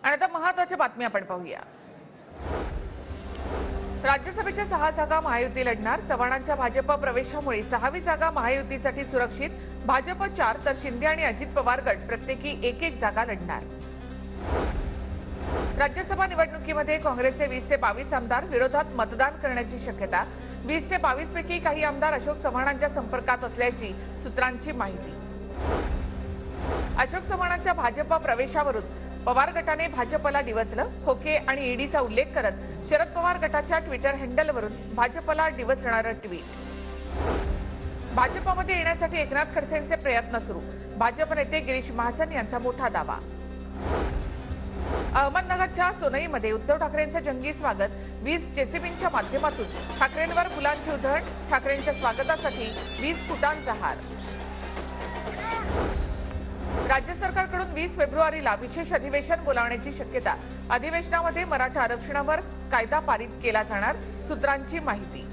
आणि आता महत्त्वाच्या बातम्या आपण पाहूया। राज्यसभेच्या 6 जागा महायुती लढणार। चव्हाणांच्या भाजप प्रवेशामुळे 6वी जागा महायुतीसाठी सुरक्षित। भाजप 4 तर शिंदे आणि अजित पवार गट प्रत्येकी एक जागा लढणार। राज्यसभा निवडणुकीमध्ये काँग्रेसचे 20 ते 22 आमदार विरोधात मतदान करण्याची शक्यता। 20 ते 22 पैकी काही आमदार अशोक चव्हाणांच्या संपर्कात असल्याची सूत्रांची माहिती। अशोक चव्हाणांच्या भाजप प्रवेशावरून पवार गटाने भाजपला डिवचलं। खोके आणि ईडीचा उल्लेख करत शरद पवार गटाच्या ट्विटर हँडलवरून भाजपला डिवचणारं ट्विट। भाजपमध्ये येण्यासाठी एकनाथ खडसेंचे प्रयत्न सुरू। भाजप नेते गिरीश महाजन यांचा मोठा दावा। अहमदनगरच्या सोनईमध्ये उद्धव ठाकरेंचं जंगी स्वागत। 20 जेसीबींच्या माध्यमातून ठाकरेंवर फुलांची उधळण। ठाकरेंच्या स्वागतासाठी 20 फुटांचा हार। राज्य सरकारकडून 20 फेब्रुवारीला विशेष अधिवेशन बोलावण्याची शक्यता। अधिवेशनामध्ये मराठा आरक्षणावर कायदा पारित केला जाणार, सूत्रांची माहिती।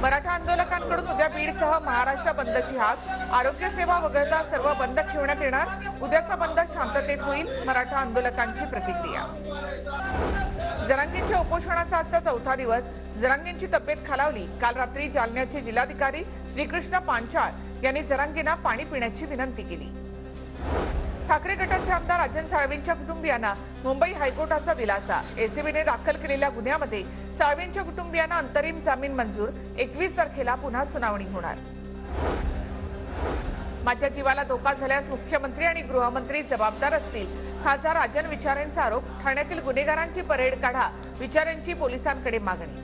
मराठा आंदोलकांकडून उद्या बीडसह महाराष्ट्र बंदची हाक। आरोग्य सेवा वगळता सर्व बंद ठेवण्यात येणार। उद्याचा बंद शांततेत होईल, मराठा आंदोलकांची प्रतिक्रिया। जरांगेंच्या उपोषणाचा आजचा 4था दिवस। जरांगेंची तब्येत खालावली। काल रात्री जालन्याचे जिल्हाधिकारी श्रीकृष्ण पांचाळ यांनी जरांगेंना पाणी पिण्याची विनंती केली। ठाकरे गटाचे आमदार राजन साळवींच्या कुटुंबियांना मुंबई हायकोर्टाचा दिलासा। एसीबीने दाखल केलेल्या गुन्ह्यामध्ये साळवींच्या कुटुंबियांना अंतरिम जामीन मंजूर। 21 तारखेला पुन्हा सुनावणी होणार। माझ्या जीवाला धोका झाल्यास मुख्यमंत्री आणि गृहमंत्री जबाबदार असतील, खासदार राजन विचारेंचा आरोप। ठाण्यातील गुन्हेगारांची परेड काढा, विचारेंची पोलिसांकडे मागणी।